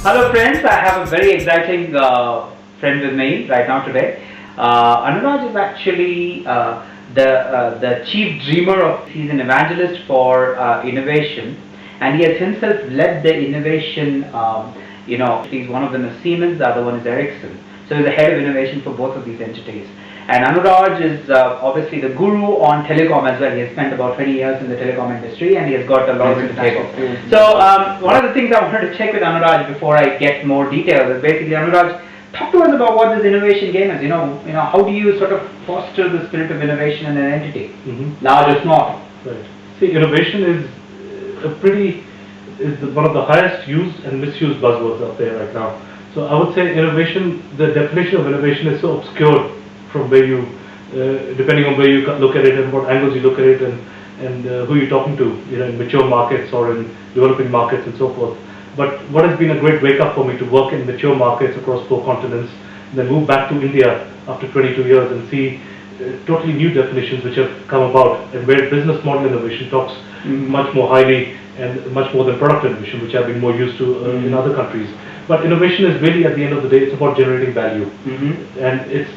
Hello friends, I have a very exciting friend with me right now today. Anuraj is actually the chief dreamer of, he's an evangelist for innovation, and he has himself led the innovation, he's one of them is Siemens, the other one is Ericsson. So he's the head of innovation for both of these entities. And Anuraj is obviously the guru on telecom as well. He has spent about 20 years in the telecom industry and he has got a lot of international experience. So one of the things I wanted to check with Anuraj before I get more details is basically, Anuraj, talk to us about what this innovation game is. How do you sort of foster the spirit of innovation in an entity, large or small? Right. See, innovation is one of the highest used and misused buzzwords out there right now. So I would say innovation, the definition of innovation is so obscure from where you, depending on where you look at it and what angles you look at it and who you're talking to, in mature markets or in developing markets and so forth. But what has been a great wake up for me to work in mature markets across 4 continents, and then move back to India after 22 years and see totally new definitions which have come about, and where business model innovation talks much more highly and much more than product innovation, which I've been more used to in other countries. But innovation is really, at the end of the day, it's about generating value. And it's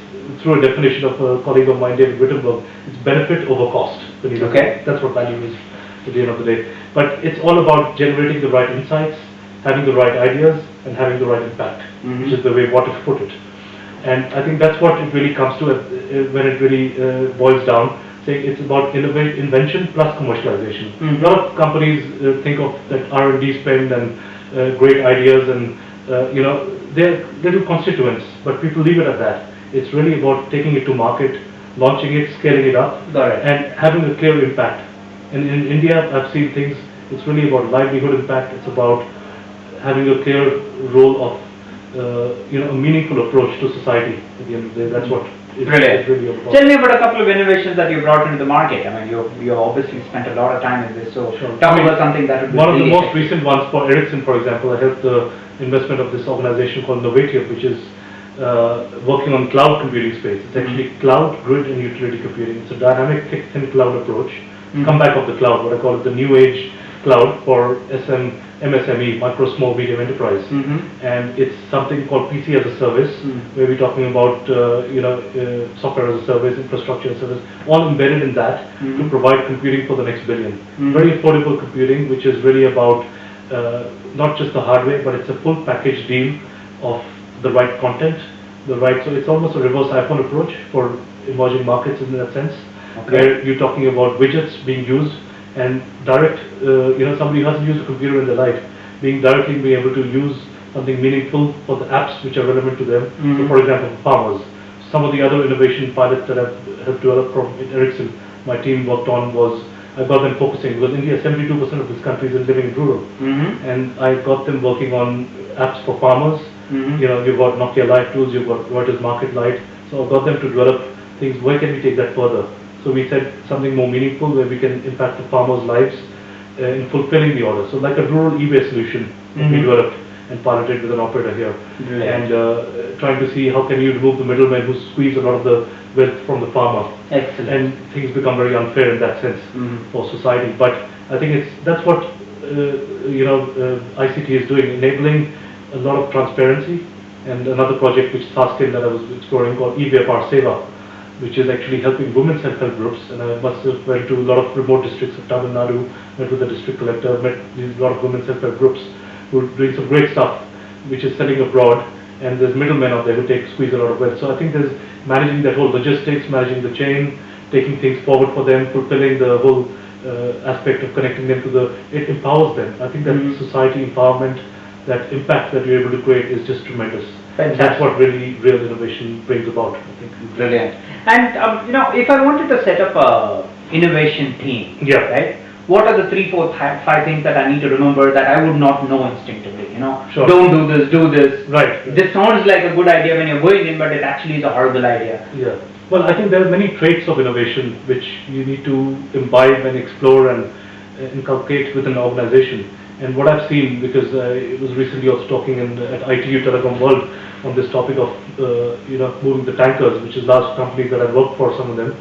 through a definition of a colleague of mine, David Wittenberg, it's benefit over cost. Okay. That's what value is at the end of the day. But it's all about generating the right insights, having the right ideas, and having the right impact, which is the way Water put it. And I think that's what it really comes to when it really boils down, saying it's about invention plus commercialization. A lot of companies think of that R&D spend and great ideas and they're little constituents, but people leave it at that. It's really about taking it to market, launching it, scaling it up, and having a clear impact. And in India, I've seen things, it's really about livelihood impact, it's about having a clear role of a meaningful approach to society at the end of the day. That's what it's really about. Tell me about a couple of innovations that you brought into the market. I mean, you obviously spent a lot of time in this, so talk about something that would be one of the most recent ones for Ericsson, for example. I helped the investment of this organization called Novative, which is working on cloud computing space. It's actually cloud, grid and utility computing. It's a dynamic thick thin cloud approach. Comeback of the cloud, what I call it the new age cloud for MSME, micro, small, medium enterprise. And it's something called PC as a service, where we're talking about software as a service, infrastructure as a service, all embedded in that to provide computing for the next billion. Very affordable computing, which is really about not just the hardware, but it's a full package deal of the right content, so it's almost a reverse iPhone approach for emerging markets in that sense, where you're talking about widgets being used and direct, somebody who hasn't used a computer in their life, being able to use something meaningful for the apps which are relevant to them. So for example, farmers. Some of the other innovation pilots that I've helped develop from Ericsson, my team worked on was, I got them focusing, because India, 72% of this country is living in rural. And I got them working on apps for farmers. You've got Nokia Live Tools, you've got Reuters Market Light. So I got them to develop things, where can we take that further? So we said something more meaningful where we can impact the farmers' lives in fulfilling the order. So like a rural eBay solution we developed and piloted with an operator here. And trying to see how can you remove the middlemen who squeeze a lot of the wealth from the farmer. Excellent. And things become very unfair in that sense for society. But I think that's what ICT is doing, enabling a lot of transparency. And another project which Saskin that I was exploring called eVyapar Seva, which is actually helping women's self-help groups. And I must have went to a lot of remote districts of Tamil Nadu, met with the district collector, met a lot of women's self-help groups who are doing some great stuff, which is selling abroad. And there's middlemen out there who squeeze a lot of wealth. So I think there's managing that whole logistics, managing the chain, taking things forward for them, fulfilling the whole aspect of connecting them to it empowers them. I think that society empowerment, that impact that you're able to create is just tremendous. That's what really real innovation brings about, I think. Brilliant. And if I wanted to set up a innovation team, right? What are the 3, 4, 5 things that I need to remember that I would not know instinctively? Sure. Don't do this, do this. Right. This sounds like a good idea when you're going in, but it actually is a horrible idea. Yeah. Well, I think there are many traits of innovation which you need to imbibe and explore and inculcate within an organization. And what I've seen, because I was recently also talking at ITU Telecom World on this topic of moving the tankers, which is large companies that I've worked for, some of them,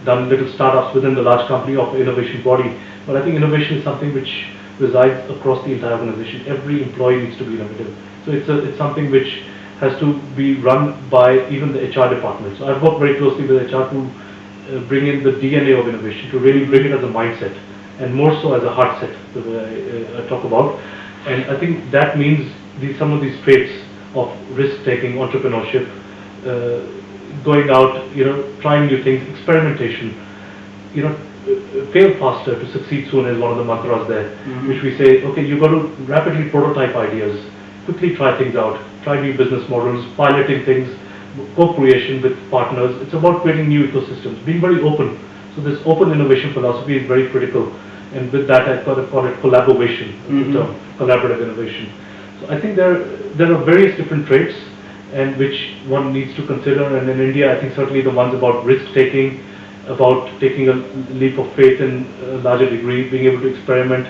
done little startups within the large company of innovation body. But I think innovation is something which resides across the entire organization. Every employee needs to be innovative. So it's something which has to be run by even the HR department. So I've worked very closely with HR to bring in the DNA of innovation, to really bring it as a mindset, and more so as a heart set, the way I talk about. And I think that means some of these traits of risk-taking, entrepreneurship, going out, trying new things, experimentation, fail faster to succeed soon is one of the mantras there, which we say, okay, you've got to rapidly prototype ideas, quickly try things out, try new business models, piloting things, co-creation with partners. It's about creating new ecosystems, being very open. So this open innovation philosophy is very critical, and with that I call it collaboration, the term, collaborative innovation. So I think there are various different traits and which one needs to consider, and in India I think certainly the ones about risk-taking, about taking a leap of faith in a larger degree, being able to experiment.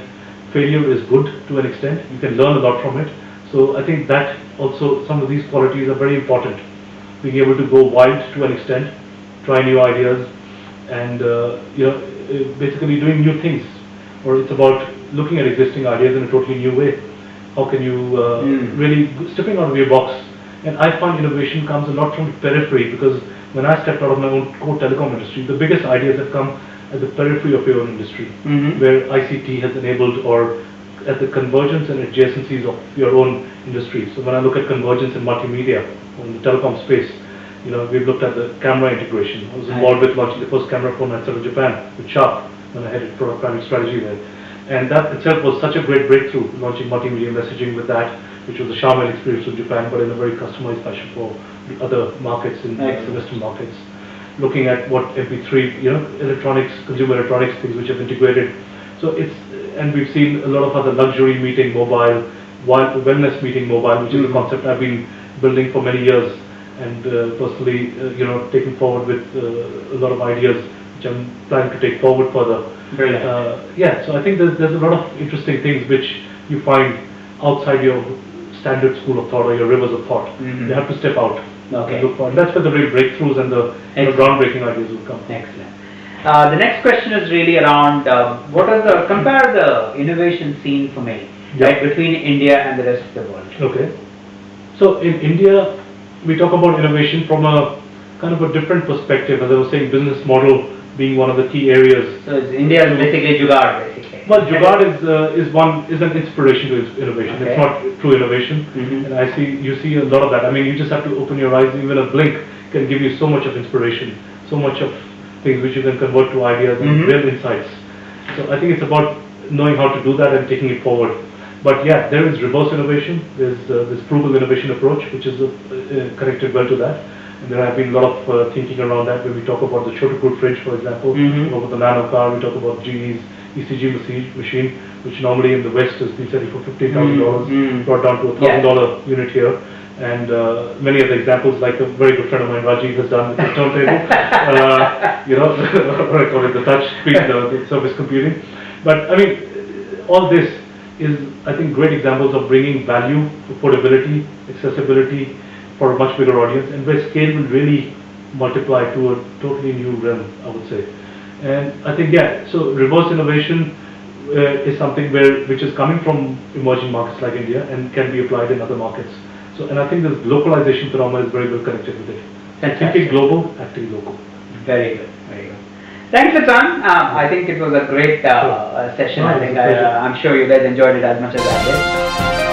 Failure is good to an extent, you can learn a lot from it. So I think that also, some of these qualities are very important. Being able to go wild to an extent, try new ideas, and basically doing new things. Or it's about looking at existing ideas in a totally new way. How can you really stepping out of your box? And I find innovation comes a lot from the periphery, because when I stepped out of my own core telecom industry, the biggest ideas have come at the periphery of your own industry, where ICT has enabled, or at the convergence and adjacencies of your own industry. So when I look at convergence in multimedia, in the telecom space, we've looked at the camera integration. I was involved with launching the first camera phone outside of Japan with Sharp, when I headed product planning strategy there. And that itself was such a great breakthrough, launching multimedia messaging with that, which was a Xiaomi experience with Japan, but in a very customized fashion for the other markets, in the Western markets. Looking at what MP3, electronics, consumer electronics, things which have integrated. So and we've seen a lot of other luxury meeting mobile, wellness meeting mobile, which is a concept I've been building for many years, and personally, taking forward with a lot of ideas which I'm planning to take forward further. Very nice. Yeah, so I think there's a lot of interesting things which you find outside your standard school of thought or your rivers of thought. You have to step out. Okay. Look for, and that's where the real breakthroughs and the groundbreaking ideas will come. Excellent. The next question is really around compare the innovation scene for me, right, between India and the rest of the world. Okay. So in India, we talk about innovation from a kind of a different perspective. As I was saying, business model being one of the key areas. So India is basically jugaad, basically. Well, jugaad is an inspiration to innovation. Okay. It's not true innovation, and you see a lot of that. I mean, you just have to open your eyes. Even a blink can give you so much of inspiration, so much of things which you can convert to ideas and real insights. So I think it's about knowing how to do that and taking it forward. But yeah, there is reverse innovation. There's this frugal innovation approach, which is connected well to that. And there have been a lot of thinking around that when we talk about the Chotukur fridge, for example, we talk about the nano car, we talk about GE's ECG machine, which normally in the West has been selling for $15,000, brought down to a $1,000 unit here. And many of the examples, like a very good friend of mine, Rajiv, has done with the turntable, what I call it, the touch screen, the surface computing. But I mean, all this is, I think, great examples of bringing value, affordability, accessibility for a much bigger audience, and where scale will really multiply to a totally new realm, I would say. And I think, yeah, so reverse innovation is something which is coming from emerging markets like India and can be applied in other markets. So, and I think this localization phenomenon is very well connected with it. And thinking global, acting local. Very good, very good. Thanks a ton. I think it was a great session. I think I'm sure you guys enjoyed it as much as I did.